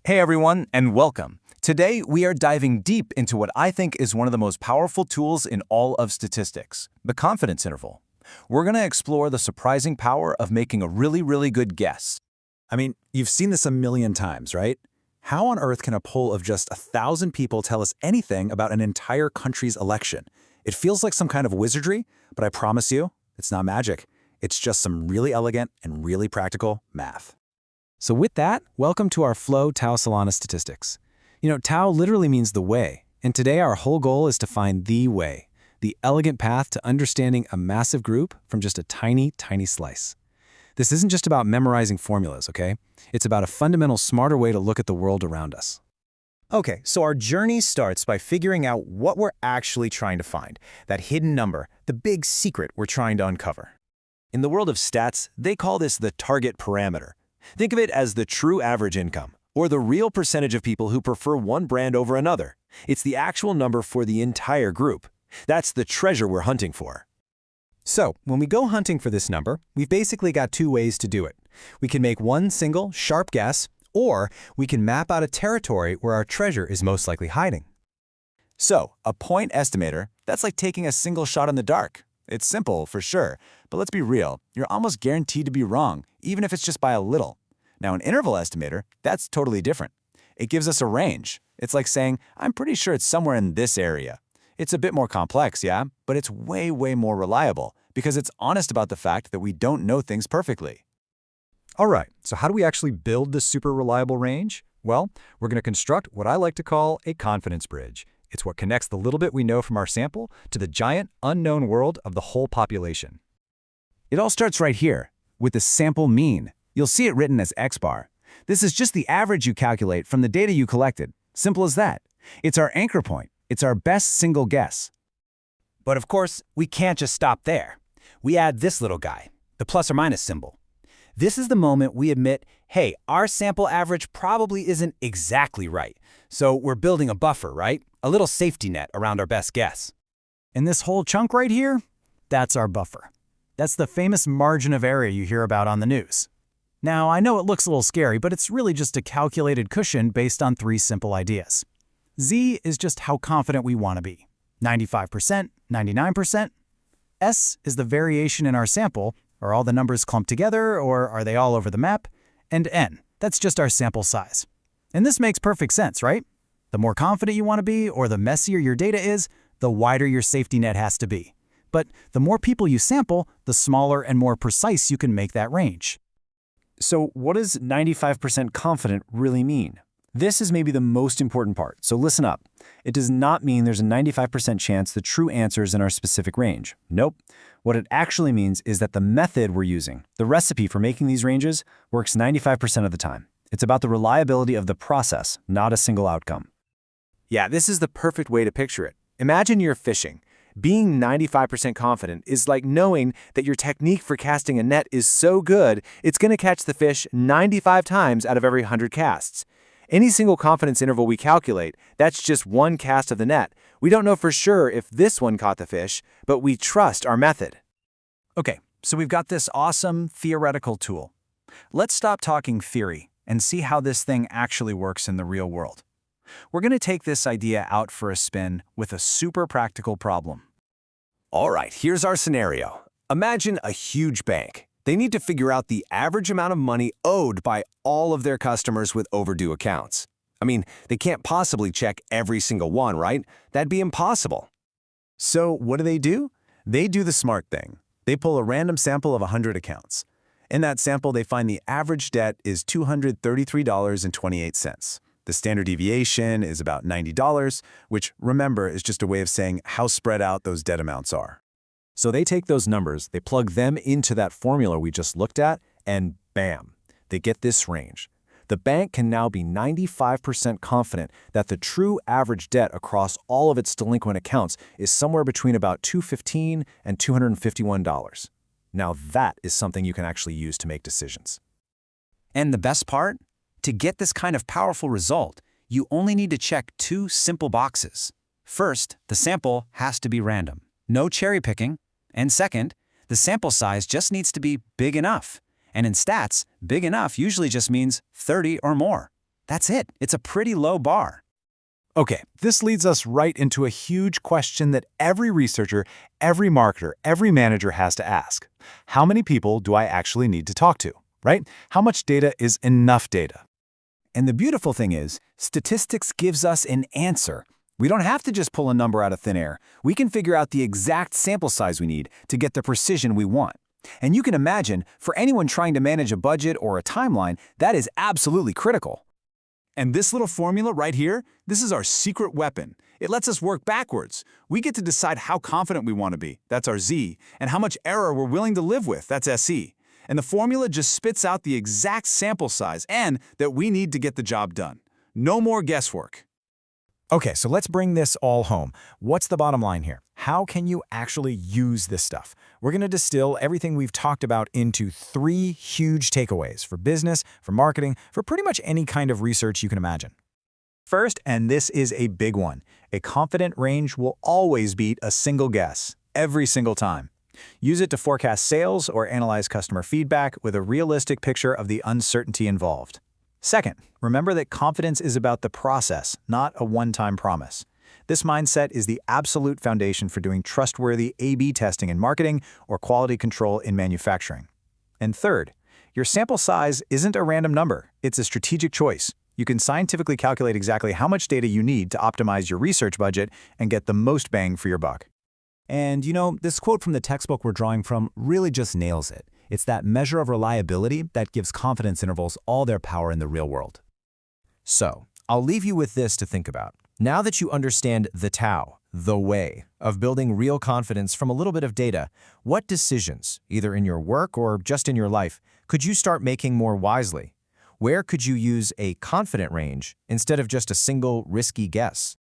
Hey everyone, and welcome. Today, we are diving deep into what I think is one of the most powerful tools in all of statistics, the confidence interval. We're going to explore the surprising power of making a really good guess. I mean, you've seen this a million times, right? How on earth can a poll of just 1,000 people tell us anything about an entire country's election? It feels like some kind of wizardry, but I promise you, it's not magic. It's just some really elegant and really practical math. So with that, welcome to our Flow Tao Salon of statistics. Tao literally means the way, and today our whole goal is to find the way, the elegant path to understanding a massive group from just a tiny slice. This isn't just about memorizing formulas, okay? It's about a fundamental, smarter way to look at the world around us. Okay, so our journey starts by figuring out what we're actually trying to find, that hidden number, the big secret we're trying to uncover. In the world of stats, they call this the target parameter. Think of it as the true average income, or the real percentage of people who prefer one brand over another. It's the actual number for the entire group. That's the treasure we're hunting for. So, when we go hunting for this number, we've basically got two ways to do it. We can make one single, sharp guess, or we can map out a territory where our treasure is most likely hiding. So, a point estimator, that's like taking a single shot in the dark. It's simple, for sure, but let's be real, you're almost guaranteed to be wrong, even if it's just by a little. Now, an interval estimator, that's totally different. It gives us a range. It's like saying, I'm pretty sure it's somewhere in this area. It's a bit more complex, yeah, but it's way more reliable because it's honest about the fact that we don't know things perfectly. All right, so how do we actually build this super reliable range? Well, we're going to construct what I like to call a confidence bridge. It's what connects the little bit we know from our sample to the giant, unknown world of the whole population. It all starts right here, with the sample mean. You'll see it written as X bar. This is just the average you calculate from the data you collected. Simple as that. It's our anchor point. It's our best single guess. But of course, we can't just stop there. We add this little guy, the plus or minus symbol. This is the moment we admit, hey, our sample average probably isn't exactly right. So we're building a buffer, right? A little safety net around our best guess. And this whole chunk right here, that's our buffer. That's the famous margin of error you hear about on the news. Now, I know it looks a little scary, but it's really just a calculated cushion based on three simple ideas. Z is just how confident we want to be. 95%, 99%. S is the variation in our sample. Are all the numbers clumped together, or are they all over the map? And N, that's just our sample size. And this makes perfect sense, right? The more confident you want to be, or the messier your data is, the wider your safety net has to be. But the more people you sample, the smaller and more precise you can make that range. So what does 95% confident really mean? This is maybe the most important part, so listen up. It does not mean there's a 95% chance the true answer is in our specific range. Nope. What it actually means is that the method we're using, the recipe for making these ranges, works 95% of the time. It's about the reliability of the process, not a single outcome. Yeah, this is the perfect way to picture it. Imagine you're fishing. Being 95% confident is like knowing that your technique for casting a net is so good, it's going to catch the fish 95 times out of every 100 casts. Any single confidence interval we calculate, that's just one cast of the net. We don't know for sure if this one caught the fish, but we trust our method. Okay, so we've got this awesome theoretical tool. Let's stop talking theory and see how this thing actually works in the real world. We're going to take this idea out for a spin with a super practical problem. All right, here's our scenario. Imagine a huge bank. They need to figure out the average amount of money owed by all of their customers with overdue accounts. I mean, they can't possibly check every single one, right? That'd be impossible. So what do? They do the smart thing. They pull a random sample of 100 accounts. In that sample, they find the average debt is $233.28. The standard deviation is about $90, which, remember, is just a way of saying how spread out those debt amounts are. So they take those numbers, they plug them into that formula we just looked at, and bam, they get this range. The bank can now be 95% confident that the true average debt across all of its delinquent accounts is somewhere between about $215 and $251. Now that is something you can actually use to make decisions. And the best part? To get this kind of powerful result, you only need to check two simple boxes. First, the sample has to be random. No cherry picking. And second, the sample size just needs to be big enough. And in stats, big enough usually just means 30 or more. That's it. It's a pretty low bar. Okay, this leads us right into a huge question that every researcher, every marketer, every manager has to ask. How many people do I actually need to talk to, right? How much data is enough data? And the beautiful thing is, statistics gives us an answer. We don't have to just pull a number out of thin air. We can figure out the exact sample size we need to get the precision we want. And you can imagine, for anyone trying to manage a budget or a timeline, that is absolutely critical. And this little formula right here, this is our secret weapon. It lets us work backwards. We get to decide how confident we want to be, that's our Z, and how much error we're willing to live with, that's SE. And the formula just spits out the exact sample size and that we need to get the job done. No more guesswork. Okay, so let's bring this all home. What's the bottom line here? How can you actually use this stuff? We're going to distill everything we've talked about into 3 huge takeaways for business, for marketing, for pretty much any kind of research you can imagine. First, and this is a big one, a confident range will always beat a single guess, every single time. Use it to forecast sales or analyze customer feedback with a realistic picture of the uncertainty involved. Second, remember that confidence is about the process, not a one-time promise. This mindset is the absolute foundation for doing trustworthy A/B testing in marketing or quality control in manufacturing. And third, your sample size isn't a random number, it's a strategic choice. You can scientifically calculate exactly how much data you need to optimize your research budget and get the most bang for your buck. And you know, this quote from the textbook we're drawing from really just nails it. It's that measure of reliability that gives confidence intervals all their power in the real world. So, I'll leave you with this to think about. Now that you understand the Tao, the way, of building real confidence from a little bit of data, what decisions, either in your work or just in your life, could you start making more wisely? Where could you use a confident range instead of just a single risky guess?